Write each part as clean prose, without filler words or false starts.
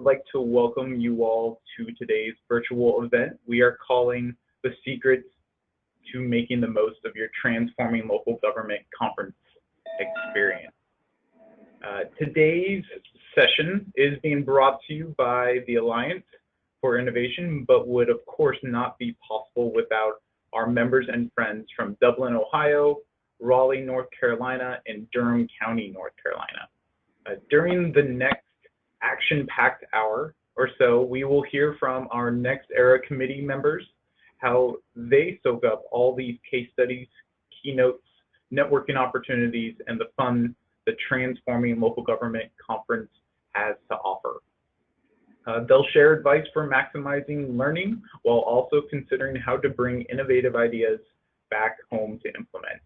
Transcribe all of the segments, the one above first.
I'd like to welcome you all to today's virtual event we are calling The Secrets to Making the Most of Your Transforming Local Government Conference Experience. Today's session is being brought to you by the Alliance for Innovation, but would of course not be possible without our members and friends from Dublin, Ohio, Raleigh, North Carolina, and Durham County, North Carolina. During the next action-packed hour or so, we will hear from our nextERA committee members, how they soak up all these case studies, keynotes, networking opportunities, and the fun the Transforming Local Government Conference has to offer. They'll share advice for maximizing learning while also considering how to bring innovative ideas back home to implement.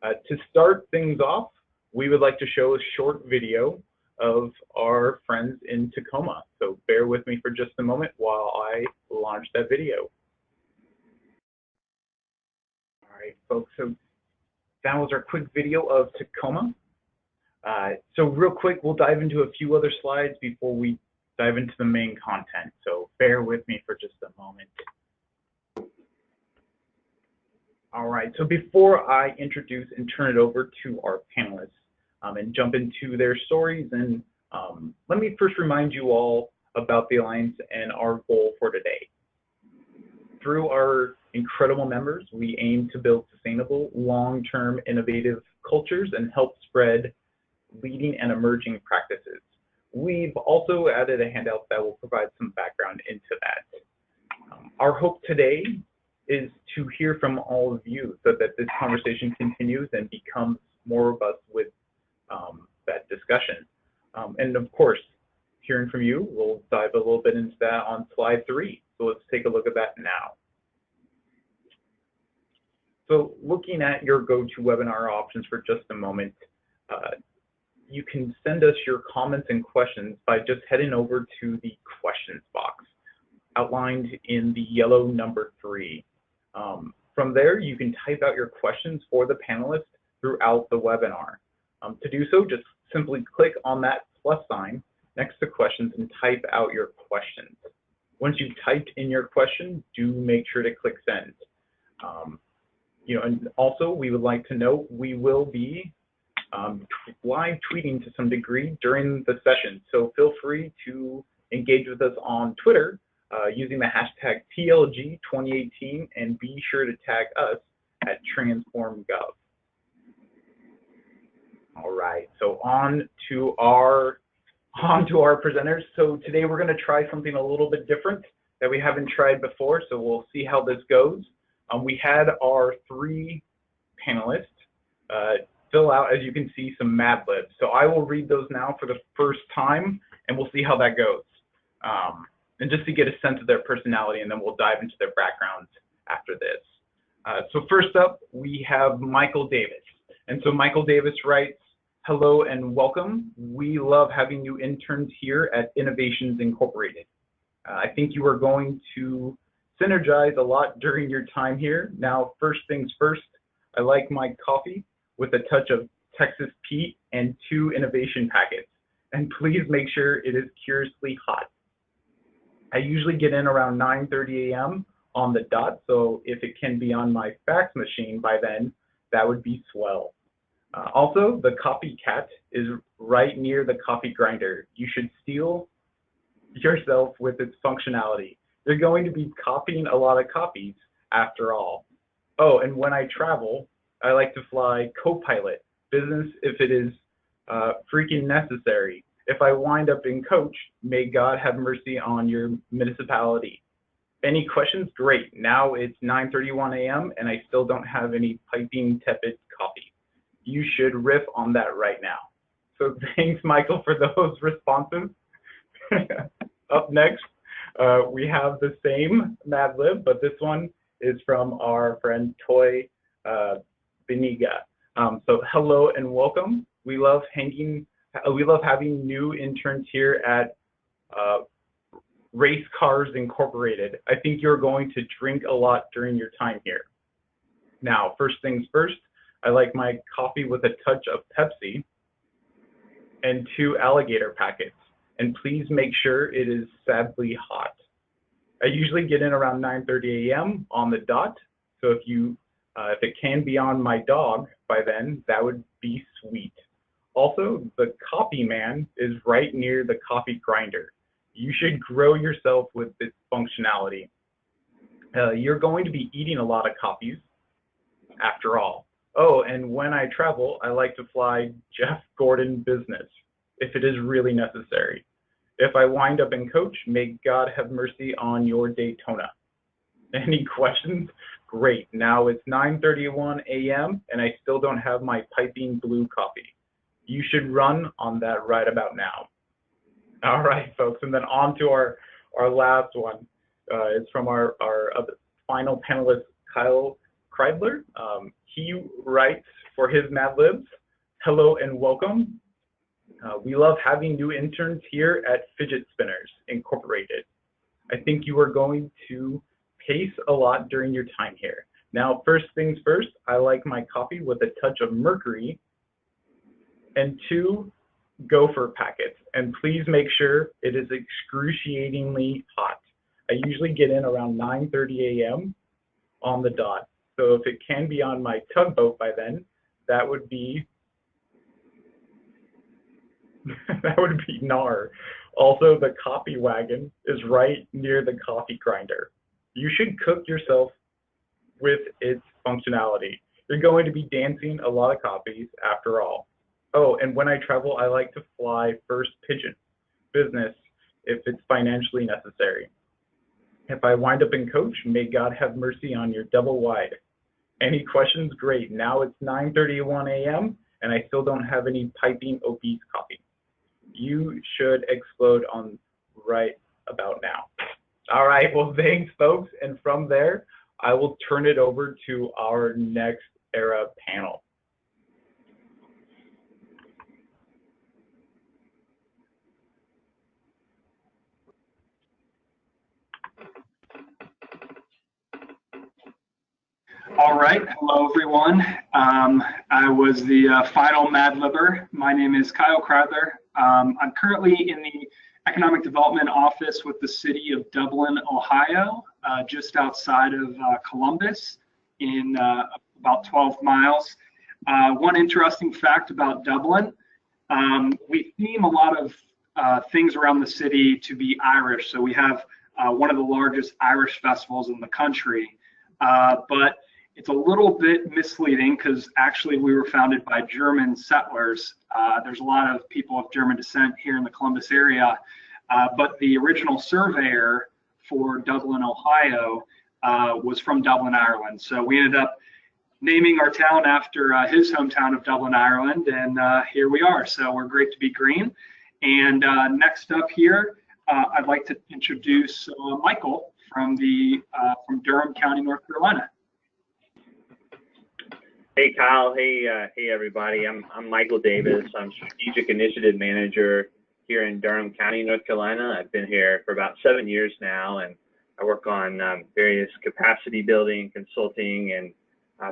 To start things off, we would like to show a short video of our friends in Tacoma. So bear with me for just a moment while I launch that video. All right, folks, so that was our quick video of Tacoma. So real quick, we'll dive into a few other slides before we dive into the main content. So bear with me for just a moment. All right, so before I introduce and turn it over to our panelists and jump into their stories, and let me first remind you all about the Alliance and our goal for today. Through our incredible members, we aim to build sustainable, long-term, innovative cultures and help spread leading and emerging practices. We've also added a handout that will provide some background into that. Our hope today is to hear from all of you so that this conversation continues and becomes more robust with that discussion. And of course, hearing from you, we'll dive a little bit into that on slide 3. So let's take a look at that now. So looking at your GoToWebinar options for just a moment, you can send us your comments and questions by just heading over to the questions box outlined in the yellow number 3. From there, you can type out your questions for the panelists throughout the webinar. To do so, just simply click on that plus sign next to questions and type out your questions. Once you've typed in your question, do make sure to click send. And also we would like to note we will be live tweeting to some degree during the session. So feel free to engage with us on Twitter using the hashtag TLG 2018 and be sure to tag us at TransformGov. All right, so on to our presenters. So today we're going to try something a little bit different that we haven't tried before, so we'll see how this goes. We had our 3 panelists fill out, as you can see, some Mad Libs. So I will read those now for the first time, and we'll see how that goes. And just to get a sense of their personality, and then we'll dive into their backgrounds after this. So first up, we have Michael Davis. And so Michael Davis writes, "Hello and welcome. We love having you interns here at Innovations Incorporated. I think you are going to synergize a lot during your time here. Now, first things first, I like my coffee with a touch of Texas Pete and 2 innovation packets. And please make sure it is curiously hot. I usually get in around 9:30 a.m. on the dot, so if it can be on my fax machine by then, that would be swell. Also, the coffee cat is right near the coffee grinder. You should steal yourself with its functionality. They're going to be copying a lot of copies after all. Oh, and when I travel, I like to fly co-pilot, business if it is freaking necessary. If I wind up in coach, may God have mercy on your municipality. Any questions? Great. Now it's 9:31 a.m. and I still don't have any piping tepid coffee. You should riff on that right now." So thanks, Michael, for those responses. Up next, we have the same Mad Lib, but this one is from our friend Toy Beniga. So hello and welcome. We love having new interns here at Race Cars Incorporated. I think you're going to drink a lot during your time here. Now, first things first, I like my coffee with a touch of Pepsi and 2 alligator packets. and please make sure it is sadly hot. I usually get in around 9:30 a.m. on the dot, so if it can be on my dog by then, that would be sweet. Also, the coffee man is right near the coffee grinder. You should grow yourself with this functionality. You're going to be eating a lot of coffees, after all. Oh, and when I travel, I like to fly Jeff Gordon business, if it is really necessary. If I wind up in coach, may God have mercy on your Daytona. Any questions? Great. Now it's 9:31 a.m. and I still don't have my piping blue coffee. You should run on that right about now. All right, folks, and then on to our last one. It's from our final panelist, Kyle Kreidler. He writes for his Mad Libs, hello and welcome. We love having new interns here at Fidget Spinners Incorporated. I think you are going to pace a lot during your time here. Now, first things first, I like my coffee with a touch of mercury and 2 gopher packets. And please make sure it is excruciatingly hot. I usually get in around 9:30 a.m. on the dot. So if it can be on my tugboat by then, that would be gnar. Also, the coffee wagon is right near the coffee grinder. You should cook yourself with its functionality. You're going to be dancing a lot of copies after all. Oh, and when I travel, I like to fly first pigeon business if it's financially necessary. If I wind up in coach, may God have mercy on your double wide. Any questions? Great. Now it's 9:31 a.m. and I still don't have any piping obese coffee. You should explode on right about now. All right, well, thanks, folks. And from there, I will turn it over to our nextERA panel. All right, hello everyone. I was the final Mad Libber. My name is Kyle Kreidler. I'm currently in the Economic Development Office with the City of Dublin, Ohio, just outside of Columbus in about 12 miles. One interesting fact about Dublin, we theme a lot of things around the city to be Irish. So we have one of the largest Irish festivals in the country, but it's a little bit misleading because actually we were founded by German settlers. There's a lot of people of German descent here in the Columbus area, but the original surveyor for Dublin, Ohio was from Dublin, Ireland. So we ended up naming our town after his hometown of Dublin, Ireland, and here we are. So we're great to be green. And next up here, I'd like to introduce Michael from Durham County, North Carolina. Hey Kyle, hey everybody. I'm Michael Davis. I'm Strategic Initiative Manager here in Durham County, North Carolina. I've been here for about 7 years now, and I work on various capacity building, consulting, and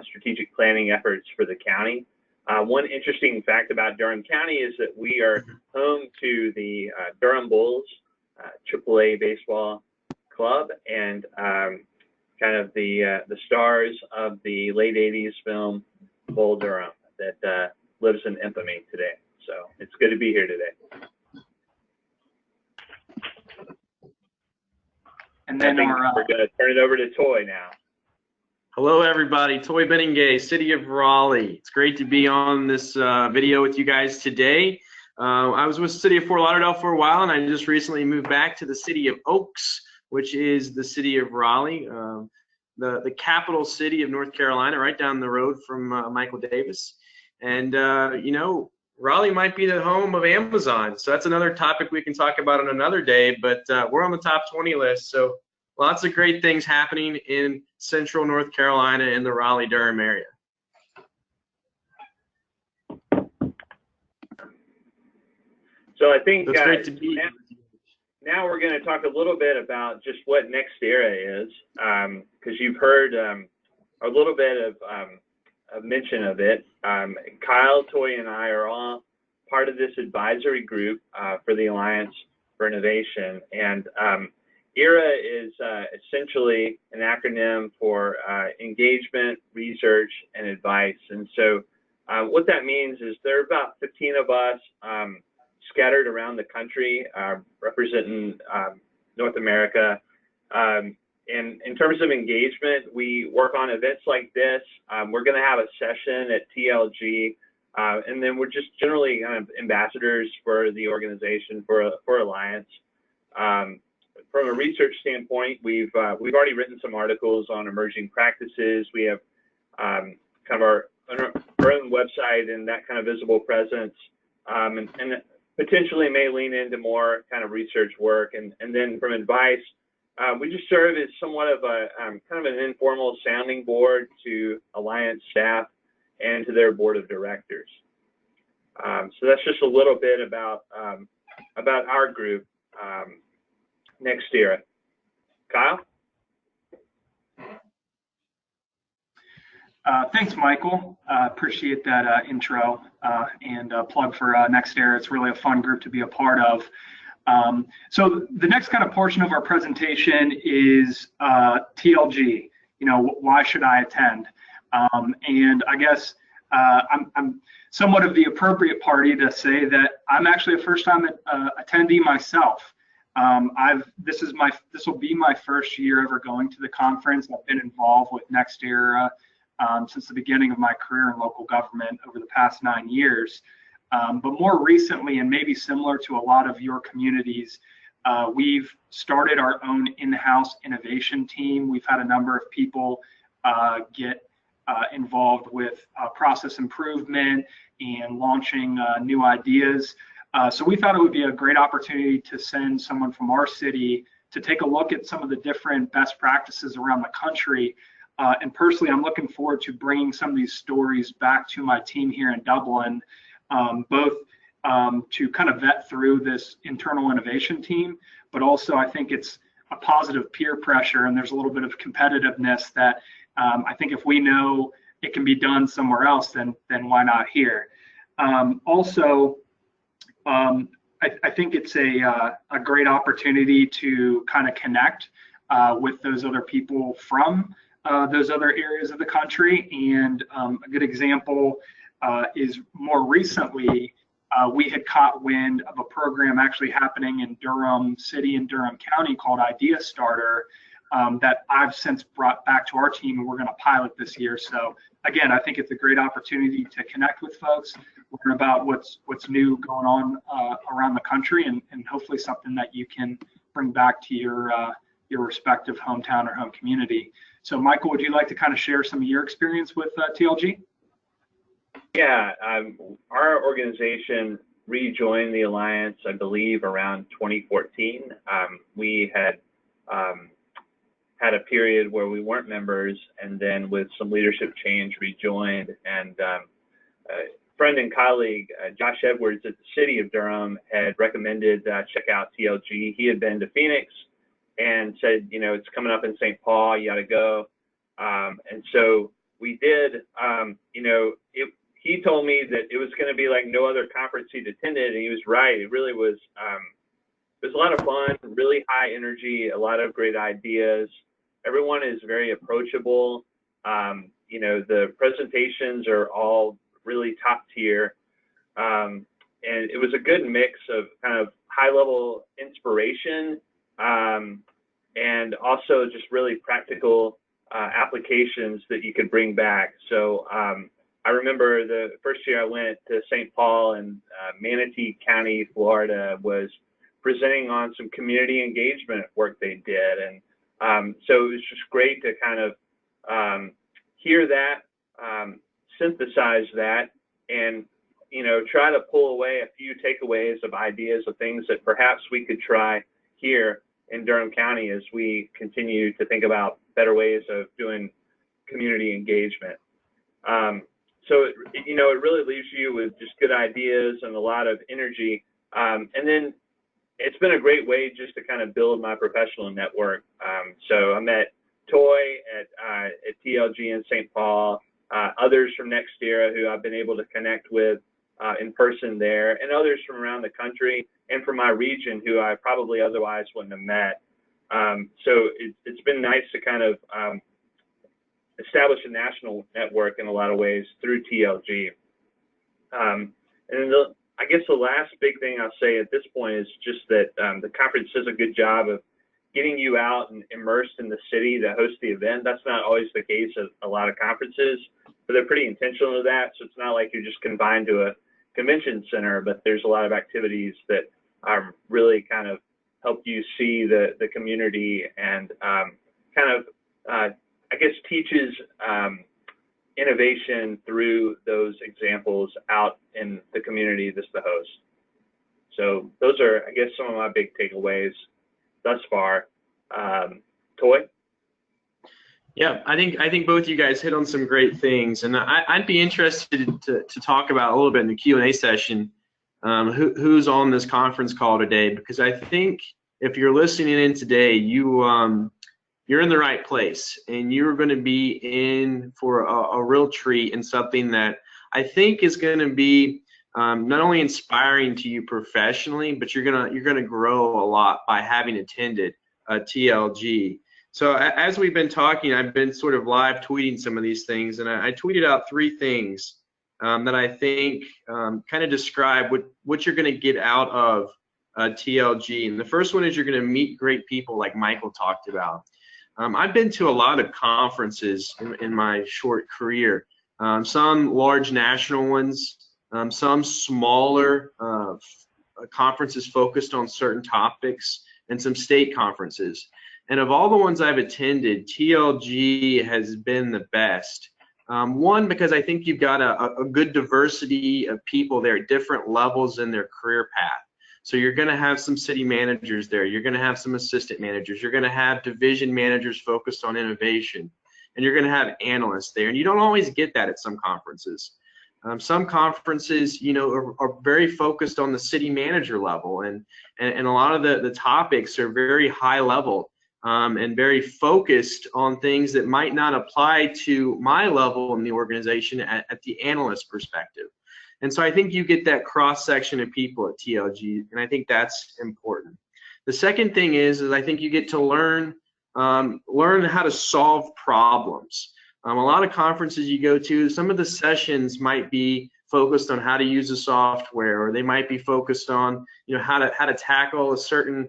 strategic planning efforts for the county. One interesting fact about Durham County is that we are home to the Durham Bulls, AAA baseball club, and kind of the stars of the late 80s film Bull Durham that lives in infamy today. So it's good to be here today. And then we're going to turn it over to Toy now. Hello, everybody. Toy Beningay, City of Raleigh. It's great to be on this video with you guys today. I was with the City of Fort Lauderdale for a while, and I just recently moved back to the City of Oaks, which is the City of Raleigh, the capital city of North Carolina, right down the road from Michael Davis. And, you know, Raleigh might be the home of Amazon. So that's another topic we can talk about on another day, but we're on the top 20 list. So lots of great things happening in central North Carolina in the Raleigh-Durham area. So I think it's great to be. Now we're going to talk a little bit about just what nextERA is, because you've heard a little bit of a mention of it. Kyle, Toy, and I are all part of this advisory group for the Alliance for innovation. And ERA is essentially an acronym for engagement, research, and advice. And so what that means is there are about 15 of us scattered around the country representing North America. And in terms of engagement, we work on events like this. We're going to have a session at TLG, and then we're just generally kind of ambassadors for the organization, for Alliance. From a research standpoint, we've already written some articles on emerging practices. We have kind of our own website and that kind of visible presence, and potentially may lean into more kind of research work. And then from advice, we just serve as somewhat of a kind of an informal sounding board to Alliance staff and to their board of directors. So that's just a little bit about our group, nextERA. Kyle? Thanks, Michael. Appreciate that intro and plug for nextERA. It's really a fun group to be a part of. So the next kind of portion of our presentation is TLG. You know, why should I attend? And I guess I'm somewhat of the appropriate party to say that I'm actually a first-time attendee myself. This will be my first year ever going to the conference. I've been involved with nextERA since the beginning of my career in local government over the past 9 years. But more recently, and maybe similar to a lot of your communities, we've started our own in-house innovation team. We've had a number of people get involved with process improvement and launching new ideas. So we thought it would be a great opportunity to send someone from our city to take a look at some of the different best practices around the country. And personally, I'm looking forward to bringing some of these stories back to my team here in Dublin, both to kind of vet through this internal innovation team, but also I think it's a positive peer pressure, and there's a little bit of competitiveness that I think if we know it can be done somewhere else, then why not here? Also, I think it's a great opportunity to kind of connect with those other people from those other areas of the country. And a good example is more recently, we had caught wind of a program actually happening in Durham City and Durham County called Idea Starter that I've since brought back to our team, and we're going to pilot this year. So again, I think it's a great opportunity to connect with folks, learn about what's new going on around the country, and hopefully something that you can bring back to your respective hometown or home community. So Michael, would you like to kind of share some of your experience with TLG? Yeah, our organization rejoined the Alliance, I believe, around 2014. We had had a period where we weren't members, and then with some leadership change, rejoined. And friend and colleague Josh Edwards at the City of Durham had recommended check out TLG. He had been to Phoenix and said, you know, it's coming up in St. Paul, you got to go. And so we did. You know, he told me that it was going to be like no other conference he'd attended, and he was right. It really was. It was a lot of fun, really high energy, a lot of great ideas. Everyone is very approachable. You know, the presentations are all really top tier. And it was a good mix of kind of high level inspiration and also just really practical applications that you could bring back. So I remember the first year I went to St. Paul, and Manatee County, Florida was presenting on some community engagement work they did. And so it was just great to kind of hear that, synthesize that, and, you know, try to pull away a few takeaways of ideas of things that perhaps we could try here in Durham County as we continue to think about better ways of doing community engagement. So, you know, it really leaves you with just good ideas and a lot of energy. And then it's been a great way just to kind of build my professional network. So I met Toy at TLG in St. Paul, others from nextERA who I've been able to connect with in person there, and others from around the country. and from my region who I probably otherwise wouldn't have met. So it's been nice to kind of establish a national network in a lot of ways through TLG. And then I guess the last big thing I'll say at this point is just that the conference does a good job of getting you out and immersed in the city that hosts the event. That's not always the case at a lot of conferences, but they're pretty intentional to that. So it's not like you're just confined to a convention center, but there's a lot of activities that really kind of help you see the community and kind of, I guess, teaches innovation through those examples out in the community that's the host. So those are, I guess, some of my big takeaways thus far. Toy? Yeah, I think both you guys hit on some great things, and I'd be interested to talk about a little bit in the Q&A session who's on this conference call today, because I think if you're listening in today, you're in the right place, and you're going to be in for a real treat and something that I think is going to be not only inspiring to you professionally, but you're gonna grow a lot by having attended TLG. So as we've been talking, I've been sort of live tweeting some of these things, and I tweeted out 3 things that I think kind of describe what you're going to get out of TLG. And the first one is you're going to meet great people like Michael talked about. I've been to a lot of conferences in my short career, some large national ones, some smaller conferences focused on certain topics, and some state conferences. And of all the ones I've attended, TLG has been the best. One, because I think you've got a good diversity of people there at different levels in their career path. So you're going to have some city managers there. You're going to have some assistant managers. You're going to have division managers focused on innovation. And you're going to have analysts there. And you don't always get that at some conferences. Some conferences, you know, are very focused on the city manager level. And a lot of the topics are very high level and very focused on things that might not apply to my level in the organization at the analyst perspective. And so I think you get that cross section of people at TLG, and I think that's important. The second thing is I think you get to learn how to solve problems. A lot of conferences you go to, some of the sessions might be focused on how to use the software, or they might be focused on, you know, how to tackle a certain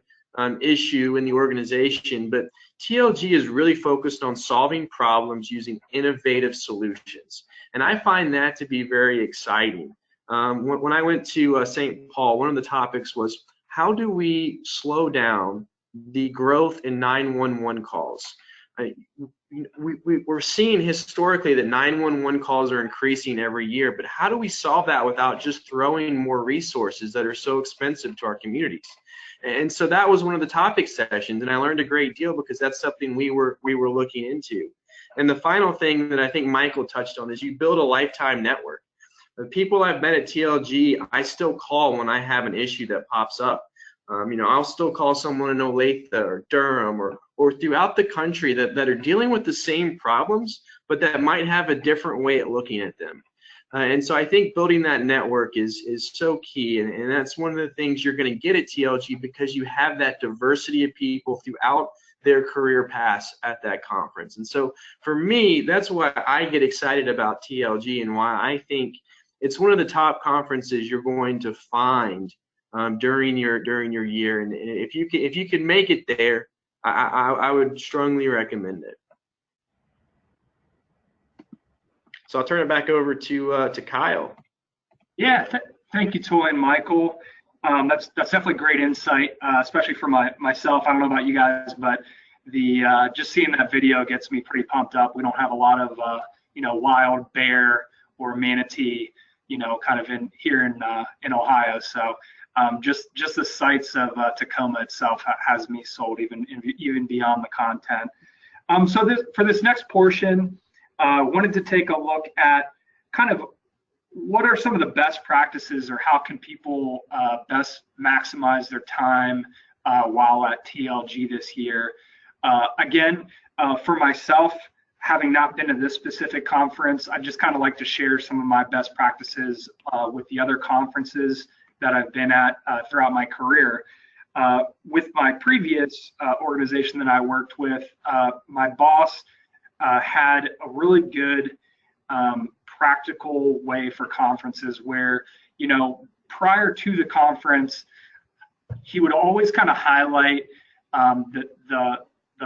issue in the organization. But TLG is really focused on solving problems using innovative solutions. And I find that to be very exciting. When I went to St. Paul, one of the topics was, how do we slow down the growth in 911 calls? We're seeing historically that 911 calls are increasing every year, but how do we solve that without just throwing more resources that are so expensive to our communities? And so that was one of the topic sessions, and I learned a great deal because that's something we were looking into. And the final thing that I think Michael touched on is you build a lifetime network. The people I've met at TLG, I still call when I have an issue that pops up. You know, I'll still call someone in Olathe or Durham or throughout the country that are dealing with the same problems, but that might have a different way at looking at them. And so I think building that network is so key, and that's one of the things you're going to get at TLG because you have that diversity of people throughout their career paths at that conference. And so for me, that's why I get excited about TLG and why I think it's one of the top conferences you're going to find during your year. And if you can make it there, I would strongly recommend it. So I'll turn it back over to Kyle. Yeah, thank you, Toy and Michael. That's definitely great insight, especially for myself. I don't know about you guys, but just seeing that video gets me pretty pumped up. We don't have a lot of you know, wild bear or manatee, you know, kind of here in Ohio. So just the sights of Tacoma itself has me sold even beyond the content. So for this next portion, wanted to take a look at kind of what are some of the best practices, or how can people best maximize their time while at TLG this year. Again, for myself, having not been to this specific conference, I just kind of like to share some of my best practices with the other conferences that I've been at throughout my career. With my previous organization that I worked with, my boss had a really good practical way for conferences where, prior to the conference, he would always kind of highlight the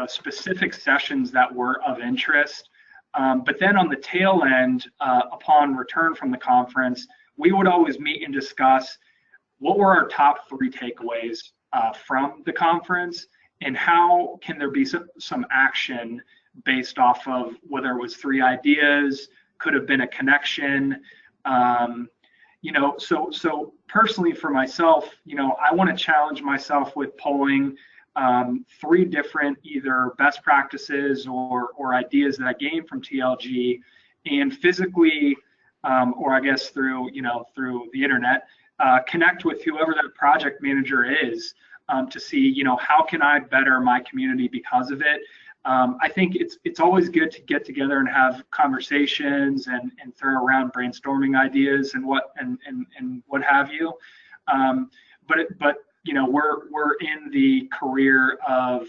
specific sessions that were of interest. But then on the tail end, upon return from the conference, we would always meet and discuss what were our top 3 takeaways from the conference, and how can there be some action based off of whether it was 3 ideas, could have been a connection. So personally for myself, I want to challenge myself with pulling 3 different either best practices or ideas that I gained from TLG, and physically, or I guess through the internet, connect with whoever that project manager is to see, how can I better my community because of it. I think it's always good to get together and have conversations and throw around brainstorming ideas and what have you. But we're in the career of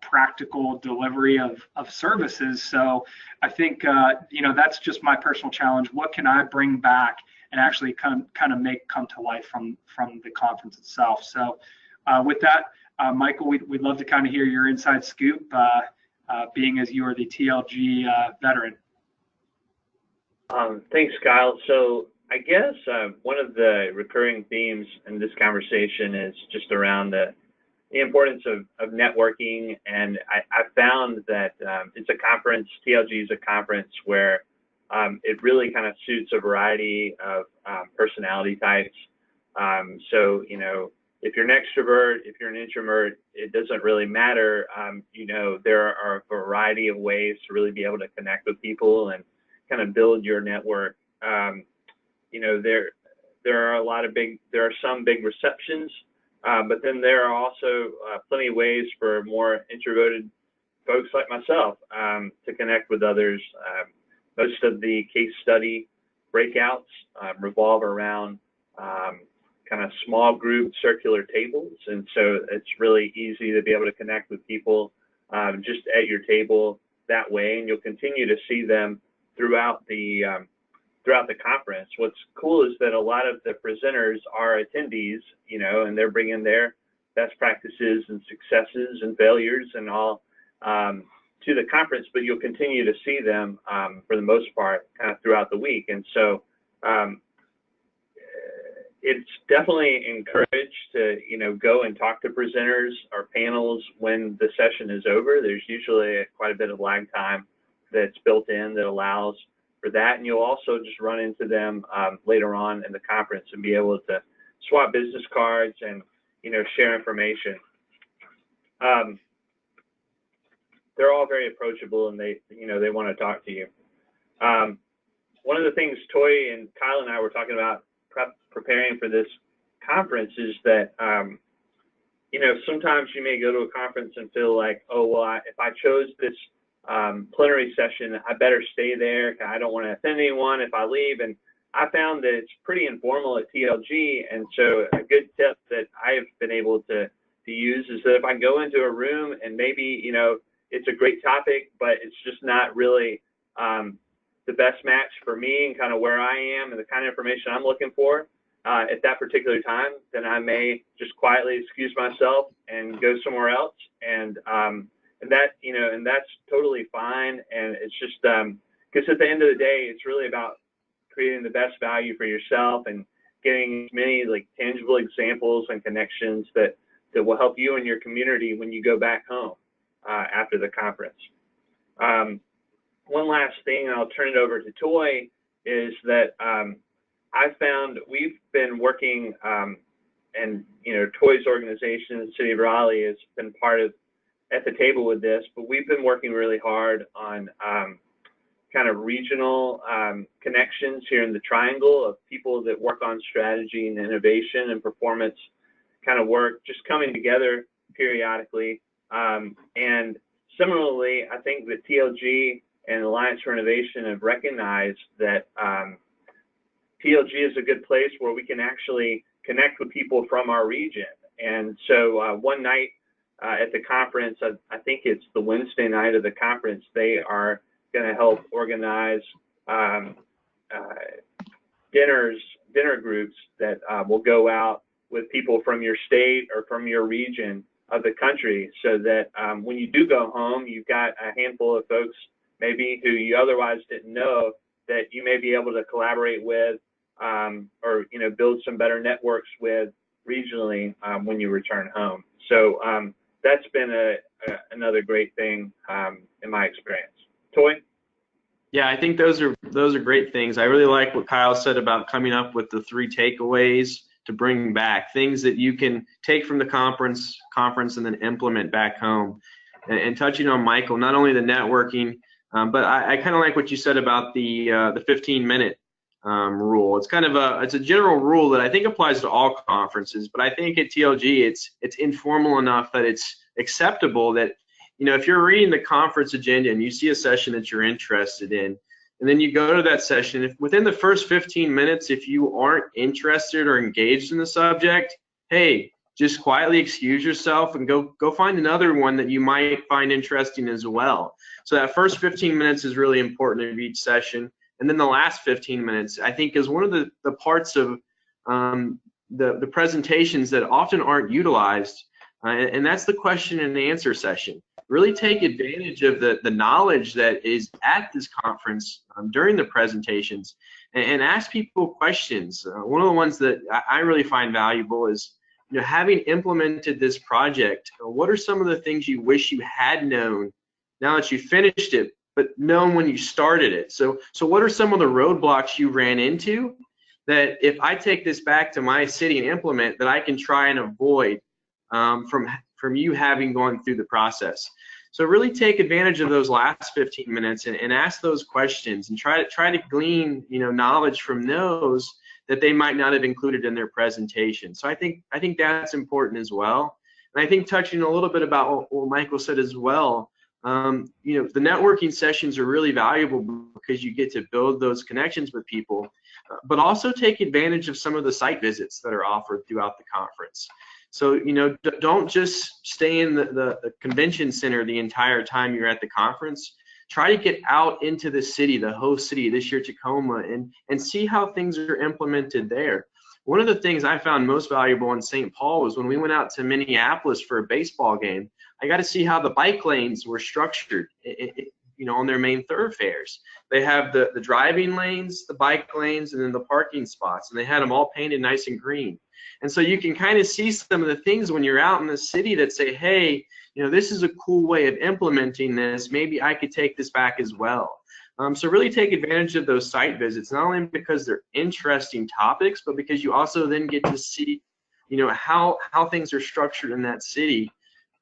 practical delivery of services. So I think that's just my personal challenge. What can I bring back and actually kind of make come to life from the conference itself? So with that, Michael, we'd love to kind of hear your inside scoop, being as you are the TLG veteran. Thanks, Kyle. So I guess one of the recurring themes in this conversation is just around the importance of networking. And I found that it's a conference, TLG is a conference where it really kind of suits a variety of personality types. So, if you're an extrovert, if you're an introvert, it doesn't really matter. There are a variety of ways to really be able to connect with people and kind of build your network. There are some big receptions, but then there are also plenty of ways for more introverted folks like myself to connect with others. Most of the case study breakouts revolve around kind of small group circular tables, and so it's really easy to be able to connect with people just at your table that way, and you'll continue to see them throughout the conference. What's cool is that a lot of the presenters are attendees, and they're bringing their best practices and successes and failures and all to the conference, but you'll continue to see them for the most part kind of throughout the week. And so it's definitely encouraged to, go and talk to presenters or panels when the session is over. There's usually quite a bit of lag time that's built in that allows for that. And you'll also just run into them later on in the conference and be able to swap business cards and, share information. They're all very approachable, and they want to talk to you. One of the things Toy and Kyle and I were talking about preparing for this conference is that, sometimes you may go to a conference and feel like, oh, well, if I chose this plenary session, I better stay there. I don't want to offend anyone if I leave. And I found that it's pretty informal at TLG. And so a good tip that I've been able to use is that if I go into a room and maybe, it's a great topic, but it's just not really the best match for me and kind of where I am and the kind of information I'm looking for at that particular time, then I may just quietly excuse myself and go somewhere else. And that's totally fine. And it's just because at the end of the day, it's really about creating the best value for yourself and getting as many tangible examples and connections that will help you and your community when you go back home after the conference. One last thing, and I'll turn it over to Toy, is that I found we've been working, and Toy's organization, the City of Raleigh, has been part of at the table with this, but we've been working really hard on kind of regional connections here in the Triangle of people that work on strategy and innovation and performance kind of work, just coming together periodically. And similarly, I think that TLG and Alliance for Innovation have recognized that TLG is a good place where we can actually connect with people from our region. And so one night at the conference, I think it's the Wednesday night of the conference, they are going to help organize dinner groups that will go out with people from your state or from your region of the country, so that when you do go home, you've got a handful of folks maybe who you otherwise didn't know that you may be able to collaborate with, or build some better networks with regionally when you return home. So that's been another great thing in my experience. Toy? Yeah, I think those are great things. I really like what Kyle said about coming up with the 3 takeaways to bring back, things that you can take from the conference and then implement back home. And touching on Michael, not only the networking, but I kind of like what you said about the 15-minute rule. It's kind of it's a general rule that I think applies to all conferences, but I think at TLG it's informal enough that it's acceptable that, if you're reading the conference agenda and you see a session that you're interested in, and then you go to that session, if within the first 15 minutes, if you aren't interested or engaged in the subject, hey, just quietly excuse yourself and go find another one that you might find interesting as well. So that first 15 minutes is really important of each session. And then the last 15 minutes, I think, is one of the parts of the presentations that often aren't utilized, and that's the question and answer session. Really take advantage of the knowledge that is at this conference during the presentations, and ask people questions. One of the ones that I really find valuable is, having implemented this project, what are some of the things you wish you had known now that you finished it, but known when you started it? So what are some of the roadblocks you ran into that if I take this back to my city and implement, that I can try and avoid from you having gone through the process? So really take advantage of those last 15 minutes and ask those questions, and try to glean knowledge from those that they might not have included in their presentation. So I think that's important as well. And I think touching a little bit about what Michael said as well, the networking sessions are really valuable because you get to build those connections with people, but also take advantage of some of the site visits that are offered throughout the conference. So, don't just stay in the convention center the entire time you're at the conference. Try to get out into the city, the host city, this year Tacoma, and see how things are implemented there. One of the things I found most valuable in St. Paul was when we went out to Minneapolis for a baseball game. I got to see how the bike lanes were structured, on their main thoroughfares. They have the driving lanes, the bike lanes, and then the parking spots, and they had them all painted nice and green. And so you can kind of see some of the things when you're out in the city that say, hey, this is a cool way of implementing this. Maybe I could take this back as well. So really take advantage of those site visits, not only because they're interesting topics, but because you also then get to see, how things are structured in that city,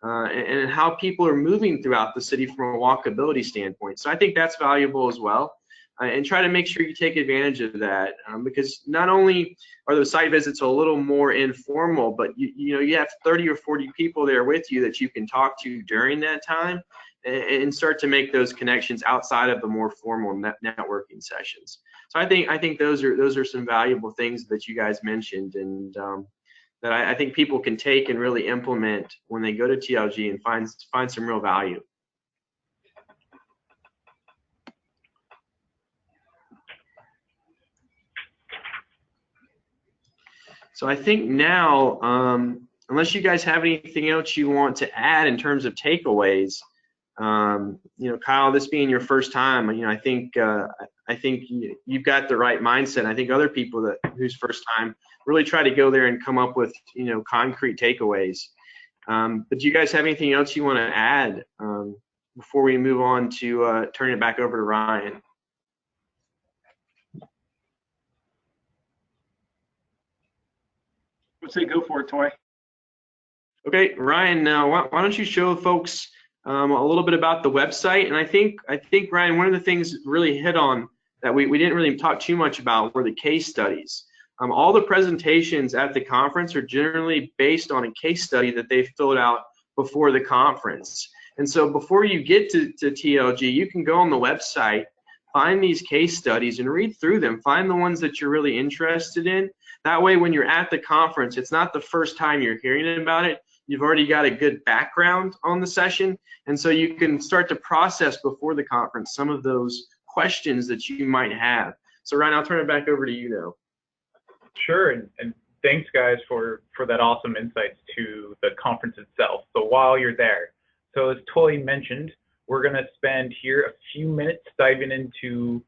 and how people are moving throughout the city from a walkability standpoint. So I think that's valuable as well. And try to make sure you take advantage of that, because not only are those site visits a little more informal, but you have 30 or 40 people there with you that you can talk to during that time, and start to make those connections outside of the more formal networking sessions. So I think those are some valuable things that you guys mentioned, and that I think people can take and really implement when they go to TLG and find some real value. So I think now, unless you guys have anything else you want to add in terms of takeaways, Kyle, this being your first time, I think you've got the right mindset. I think other people whose first time really try to go there and come up with concrete takeaways. But do you guys have anything else you want to add before we move on to turning it back over to Ryan? Let's say go for it, Toy. Okay, Ryan, why don't you show folks a little bit about the website? And I think Ryan, one of the things really hit on that we didn't really talk too much about were the case studies. All the presentations at the conference are generally based on a case study that they filled out before the conference. And so before you get to TLG, you can go on the website find these case studies and read through them. Find the ones that you're really interested in. That way, when you're at the conference, it's not the first time you're hearing about it. You've already got a good background on the session, and so you can start to process before the conference some of those questions that you might have. So Ryan, I'll turn it back over to you now. Sure, and thanks guys for that awesome insights to the conference itself. So while you're there, so as Toy mentioned, we're going to spend here a few minutes diving into,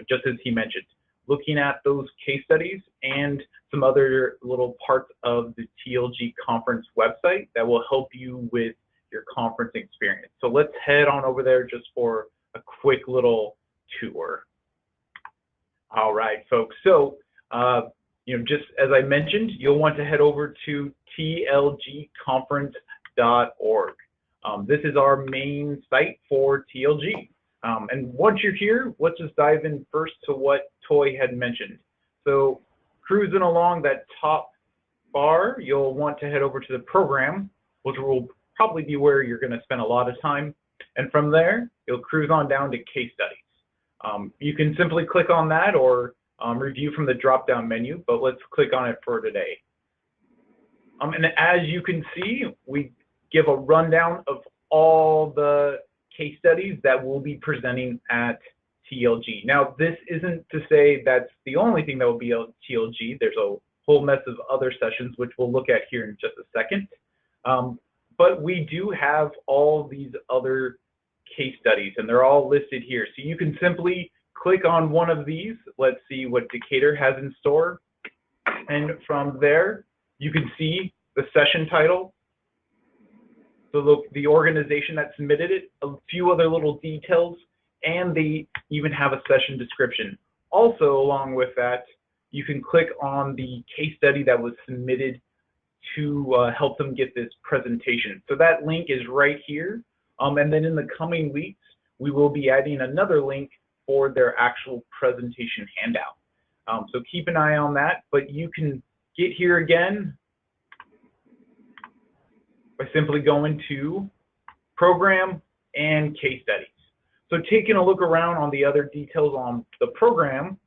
just as he mentioned, looking at those case studies and some other little parts of the TLG conference website that will help you with your conference experience. So let's head on over there just for a quick little tour. All right, folks. So, just as I mentioned, you'll want to head over to tlgconference.org. This is our main site for TLG. And once you're here, let's just dive in first to what Toy had mentioned. So cruising along that top bar, you'll want to head over to the program, which will probably be where you're going to spend a lot of time. And from there, you'll cruise on down to case studies. You can simply click on that or review from the drop-down menu, but let's click on it for today. And as you can see, we give a rundown of all the case studies that we'll be presenting at TLG. Now, this isn't to say that's the only thing that will be at TLG. There's a whole mess of other sessions, which we'll look at here in just a second. But we do have all these other case studies, and they're all listed here. So you can simply click on one of these. Let's see what Decatur has in store. And from there, you can see the session title. So look, the organization that submitted it, a few other little details, and they even have a session description. Also, along with that, you can click on the case study that was submitted to help them get this presentation. So that link is right here. And then in the coming weeks, we will be adding another link for their actual presentation handout. So keep an eye on that, but you can get here again by simply going to program and case studies. So taking a look around on the other details on the program,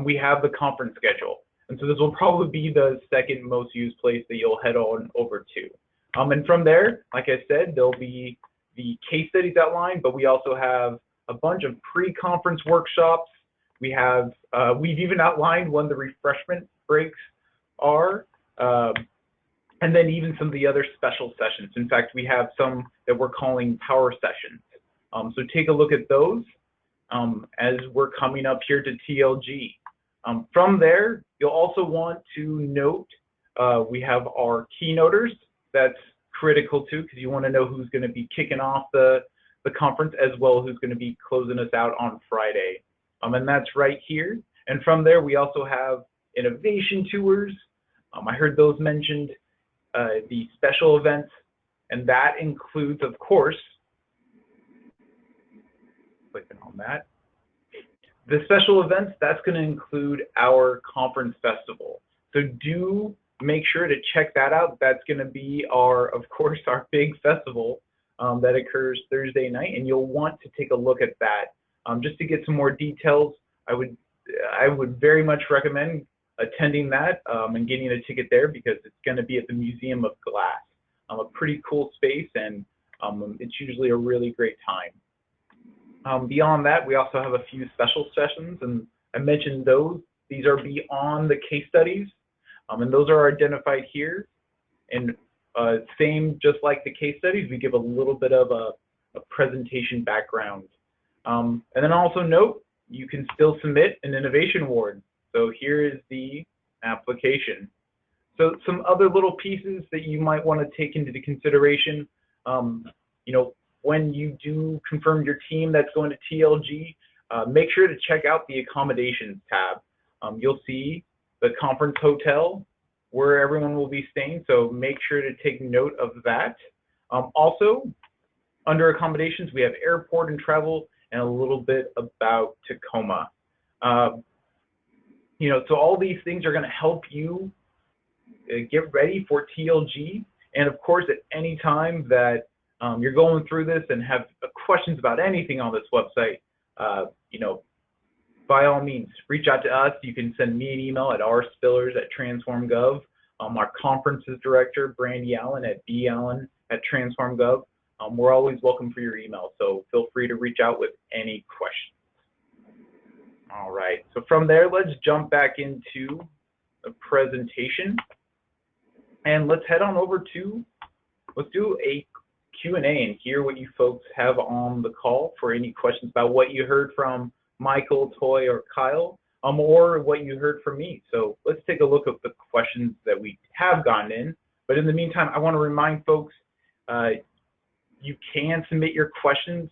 we have the conference schedule. And so this will probably be the second most used place that you'll head on over to. And from there, like I said, there'll be the case studies outlined, but we also have a bunch of pre-conference workshops. We have, we've even outlined when the refreshment breaks are, and then even some of the other special sessions. In fact, we have some that we're calling power sessions. So take a look at those as we're coming up here to TLG. From there, you'll also want to note we have our keynoters. That's critical too, because you want to know who's going to be kicking off the conference as well as who's going to be closing us out on Friday. And that's right here. And from there, we also have innovation tours. I heard those mentioned, the special events, and that includes, of course, clicking on that. The special events, that's going to include our conference festival. So do make sure to check that out. That's going to be our, of course, our big festival that occurs Thursday night, and you'll want to take a look at that. Just to get some more details, I would very much recommend attending that and getting a ticket there because it's going to be at the Museum of Glass. A pretty cool space, and it's usually a really great time. Beyond that, we also have a few special sessions, and I mentioned those. These are beyond the case studies, and those are identified here. And same, just like the case studies, we give a little bit of a presentation background. And then also note, you can still submit an innovation award. So here is the application. So some other little pieces that you might want to take into consideration, when you do confirm your team that's going to TLG, make sure to check out the accommodations tab. You'll see the conference hotel where everyone will be staying, so make sure to take note of that. Also, under accommodations, we have airport and travel and a little bit about Tacoma. So all these things are going to help you get ready for TLG. And of course, at any time that you're going through this and have questions about anything on this website, by all means, reach out to us. You can send me an email at rspillers@transform.gov. Our conferences director, Brandy Allen, at ballen@transform.gov. We're always welcome for your email, so feel free to reach out with any questions. All right, so from there, let's jump back into the presentation. And let's head on over to, let's do a Q&A and hear what you folks have on the call for any questions about what you heard from Michael, Toy, or Kyle, or what you heard from me. So let's take a look at the questions that we have gotten in. But in the meantime, I want to remind folks, you can submit your questions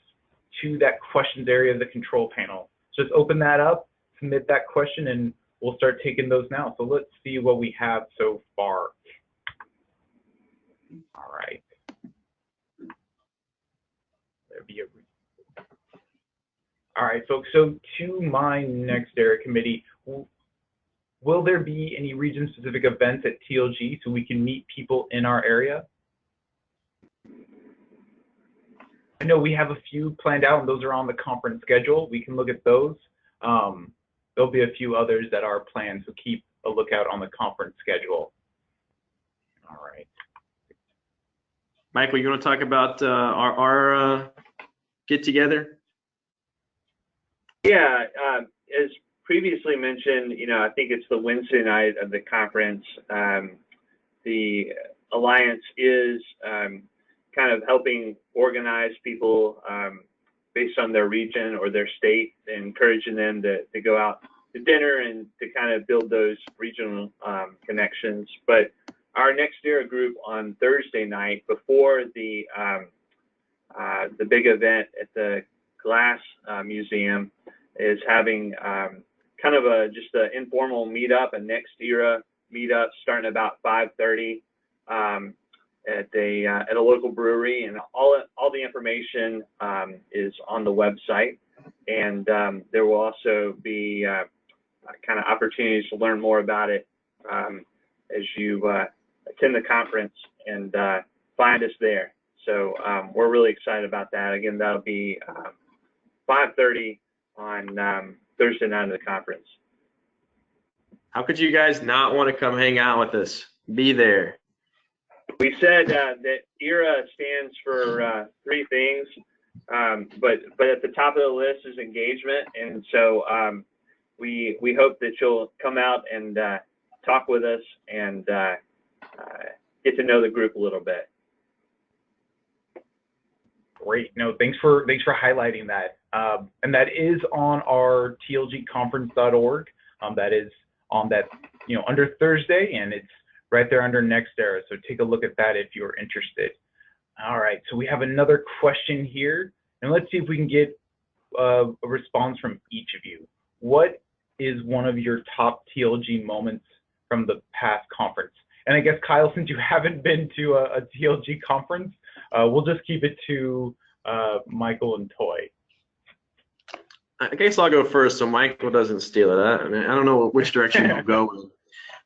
to that questions area of the control panel. Just open that up, submit that question, and we'll start taking those now. So let's see what we have so far. All right. All right, folks, so to my nextERA committee, will there be any region-specific events at TLG so we can meet people in our area? I know we have a few planned out, and those are on the conference schedule. We can look at those. There'll be a few others that are planned, so keep a lookout on the conference schedule. All right. Michael, you want to talk about our get-together? Yeah, as previously mentioned, I think it's the Wednesday night of the conference. The Alliance is kind of helping organize people based on their region or their state, encouraging them to go out to dinner and to kind of build those regional connections. But our nextERA group on Thursday night, before the big event at the Glass Museum, is having kind of just an informal meetup, a nextERA meetup starting about 5:30 at a local brewery, and all the information is on the website. And there will also be kind of opportunities to learn more about it as you attend the conference and find us there. So we're really excited about that. Again, that'll be 5:30 on Thursday night of the conference. How could you guys not want to come hang out with us? Be there. We said that ERA stands for 3 things, but at the top of the list is engagement, and so we hope that you'll come out and talk with us and get to know the group a little bit. Great. No, thanks for highlighting that. And that is on our tlgconference.org. That is on that, under Thursday, and it's right there under nextERA. So take a look at that if you're interested. All right. So we have another question here, and let's see if we can get a response from each of you. What is one of your top TLG moments from the past conference? And I guess, Kyle, since you haven't been to a TLG conference, we'll just keep it to Michael and Toy. I guess I'll go first so Michael doesn't steal it. I don't know which direction we'll go with.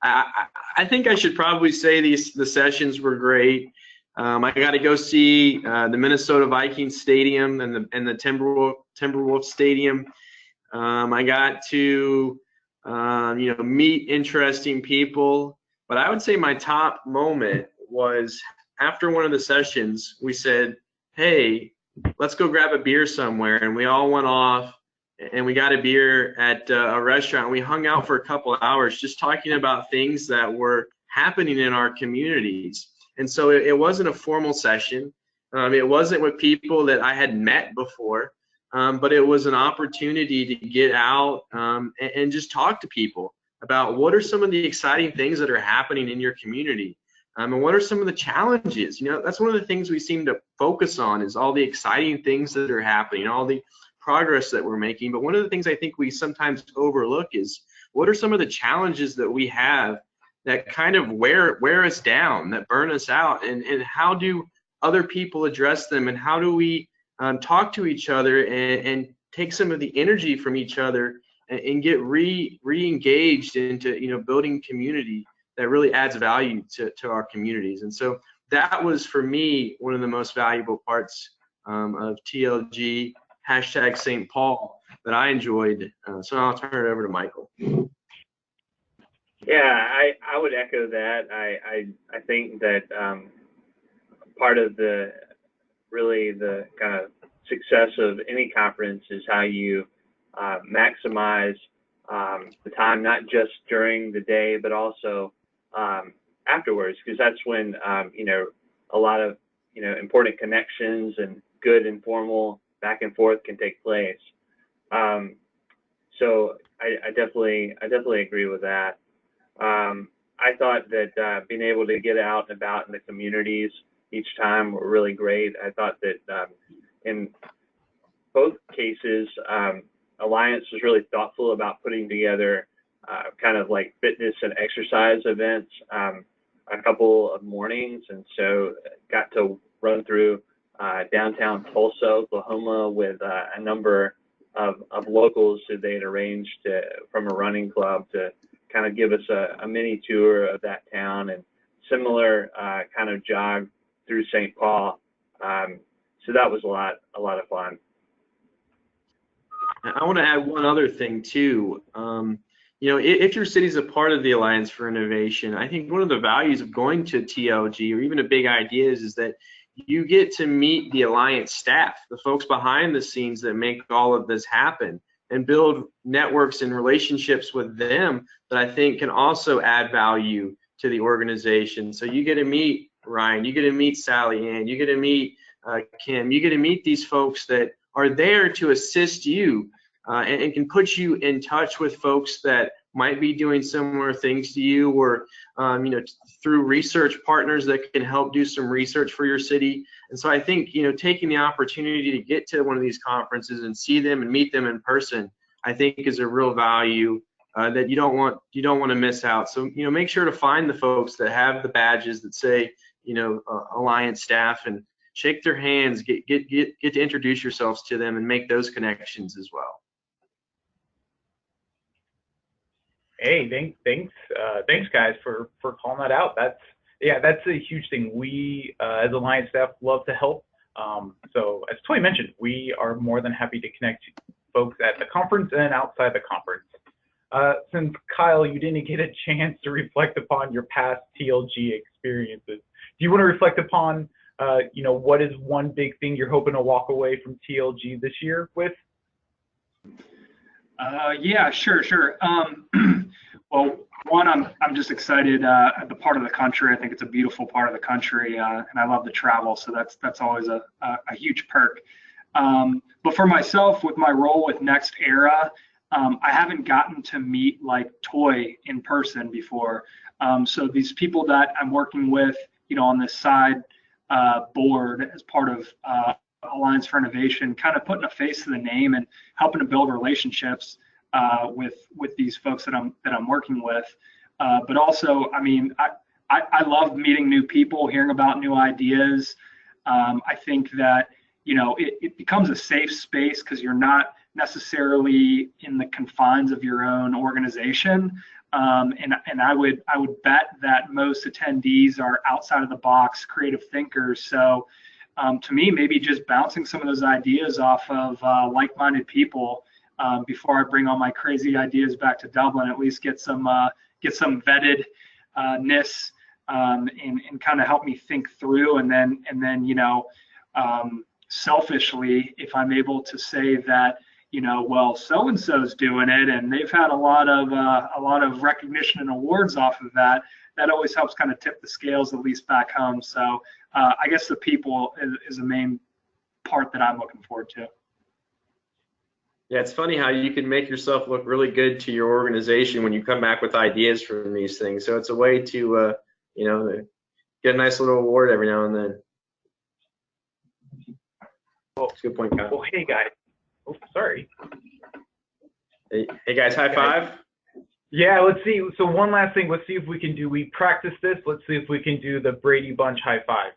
I think I should probably say the sessions were great. I got to go see the Minnesota Vikings Stadium and the Timberwolves Stadium. I got to meet interesting people. But I would say my top moment was after one of the sessions. We said, "Hey, let's go grab a beer somewhere," and we all went off and we got a beer at a restaurant. We hung out for a couple of hours just talking about things that were happening in our communities. And so it wasn't a formal session. It wasn't with people that I had met before, but it was an opportunity to get out and just talk to people about what are some of the exciting things that are happening in your community, and what are some of the challenges. That's one of the things we seem to focus on, is all the exciting things that are happening, all the progress that we're making. But one of the things I think we sometimes overlook is what are some of the challenges that we have that kind of wear us down, that burn us out, and how do other people address them, and how do we talk to each other and take some of the energy from each other and get re-engaged into building community that really adds value to our communities. And so that was, for me, one of the most valuable parts of TLG #St. Paul. that I enjoyed. So I'll turn it over to Michael. Yeah, I would echo that. I think that part of the kind of success of any conference is how you maximize the time, not just during the day, but also afterwards, because that's when a lot of important connections and good informal back and forth can take place. So I definitely agree with that. I thought that being able to get out and about in the communities each time were really great. I thought that in both cases, Alliance was really thoughtful about putting together kind of like fitness and exercise events a couple of mornings, and so got to run through downtown Tulsa, Oklahoma with a number of locals who they'd arranged from a running club to kind of give us a mini tour of that town, and similar kind of jog through St. Paul. So that was a lot of fun. I want to add one other thing too. If your city's a part of the Alliance for Innovation, I think one of the values of going to TLG or even a big ideas is that you get to meet the Alliance staff, the folks behind the scenes that make all of this happen, and build networks and relationships with them that I think can also add value to the organization. So you get to meet Ryan, you get to meet Sally Ann, you get to meet Kim, you get to meet these folks that are there to assist you and can put you in touch with folks that might be doing similar things to you, or through research partners that can help do some research for your city. And so I think taking the opportunity to get to one of these conferences and see them and meet them in person, I think is a real value that you don't want to miss out. So make sure to find the folks that have the badges that say Alliance staff, and shake their hands, get to introduce yourselves to them and make those connections as well. Hey, thanks guys for calling that out. That's a huge thing. We as Alliance staff love to help. So as Toy mentioned, we are more than happy to connect folks at the conference and outside the conference. Since Kyle, you didn't get a chance to reflect upon your past TLG experiences, do you want to reflect upon what is one big thing you're hoping to walk away from TLG this year with? Yeah, sure. Well, one, I'm just excited at the part of the country. I think it's a beautiful part of the country, and I love to travel, so that's always a huge perk. But for myself, with my role with nextERA, I haven't gotten to meet like Toy in person before. So these people that I'm working with, on this side board as part of Alliance for Innovation, kind of putting a face to the name and helping to build relationships with these folks that I'm working with. But also, I mean, I love meeting new people, hearing about new ideas. I think that it becomes a safe space because you're not necessarily in the confines of your own organization. And I would bet that most attendees are outside of the box creative thinkers. So to me, maybe just bouncing some of those ideas off of like-minded people before I bring all my crazy ideas back to Dublin, at least get some vettedness and kind of help me think through, and then selfishly, if I'm able to say that well, so and so's doing it and they've had a lot of recognition and awards off of that, that always helps kind of tip the scales at least back home. So I guess the people is the main part that I'm looking forward to. Yeah, it's funny how you can make yourself look really good to your organization when you come back with ideas from these things. So it's a way to, get a nice little award every now and then. Well, that's a good point, Kyle. Well, hey guys. Oh, sorry. Hey guys, high five. Yeah, let's see. So one last thing. Let's see if we can do. We practiced this. Let's see if we can do the Brady Bunch high five.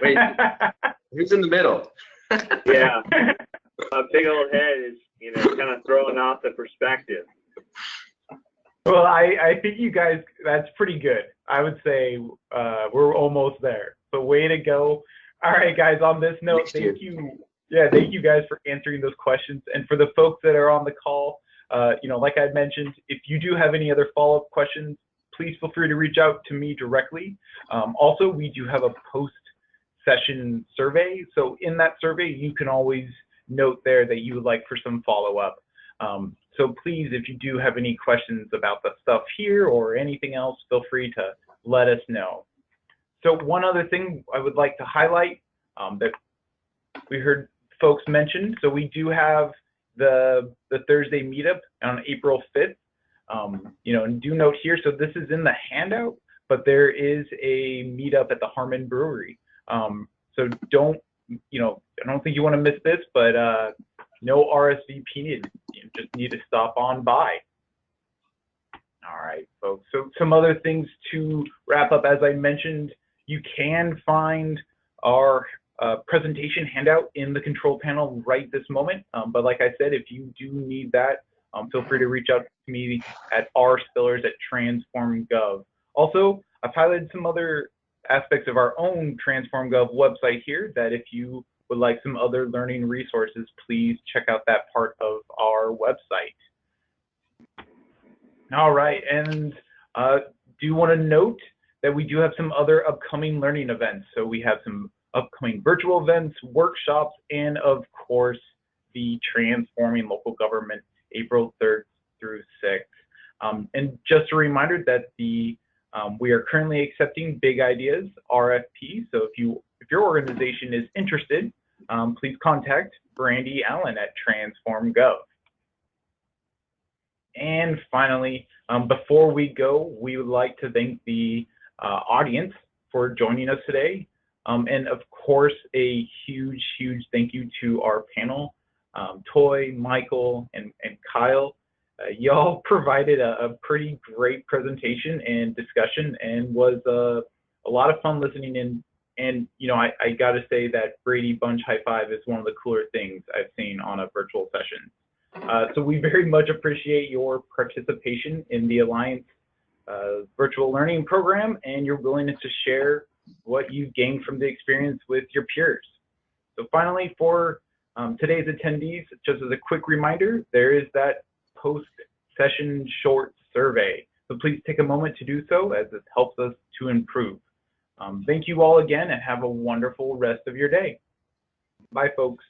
Wait, who's in the middle? Yeah. A big old head is, kind of throwing off the perspective. Well, I think you guys, that's pretty good. I would say we're almost there. So way to go. All right, guys, on this note, thank you Yeah, thank you guys for answering those questions. And for the folks that are on the call, like I mentioned, if you do have any other follow-up questions, please feel free to reach out to me directly. Also, we do have a post-session survey. So in that survey, you can always note there that you would like for some follow-up. So please, if you do have any questions about the stuff here or anything else, feel free to let us know. So one other thing I would like to highlight that we heard folks mention, so we do have the Thursday meetup on April 5th. And do note here, so this is in the handout, but there is a meetup at the Harmon Brewery. So don't, I don't think you want to miss this, but no RSVP needed. You just need to stop on by. All right, folks. So some other things to wrap up. As I mentioned, you can find our presentation handout in the control panel right this moment. But like I said, if you do need that, feel free to reach out to me at rspillers@transform.gov. Also, I've highlighted some other aspects of our own Transform.gov website here that if you would like some other learning resources, please check out that part of our website. All right, and do want to note that we do have some other upcoming learning events. So we have some upcoming virtual events, workshops, and of course, the Transforming Local Government, April 3rd through 6th. And just a reminder that we are currently accepting Big Ideas RFP. So if your organization is interested, please contact Brandy Allen at Transform.gov. And finally, before we go, we would like to thank the audience for joining us today. And of course, a huge, huge thank you to our panel, Toy, Michael, and Kyle. Y'all provided a pretty great presentation and discussion, and was a lot of fun listening in. And I got to say that Brady Bunch High Five is one of the cooler things I've seen on a virtual session. So we very much appreciate your participation in the Alliance virtual learning program and your willingness to share what you've gained from the experience with your peers. So finally, for today's attendees, just as a quick reminder, there is that post-session short survey. So please take a moment to do so, as this helps us to improve. Thank you all again, and have a wonderful rest of your day. Bye, folks.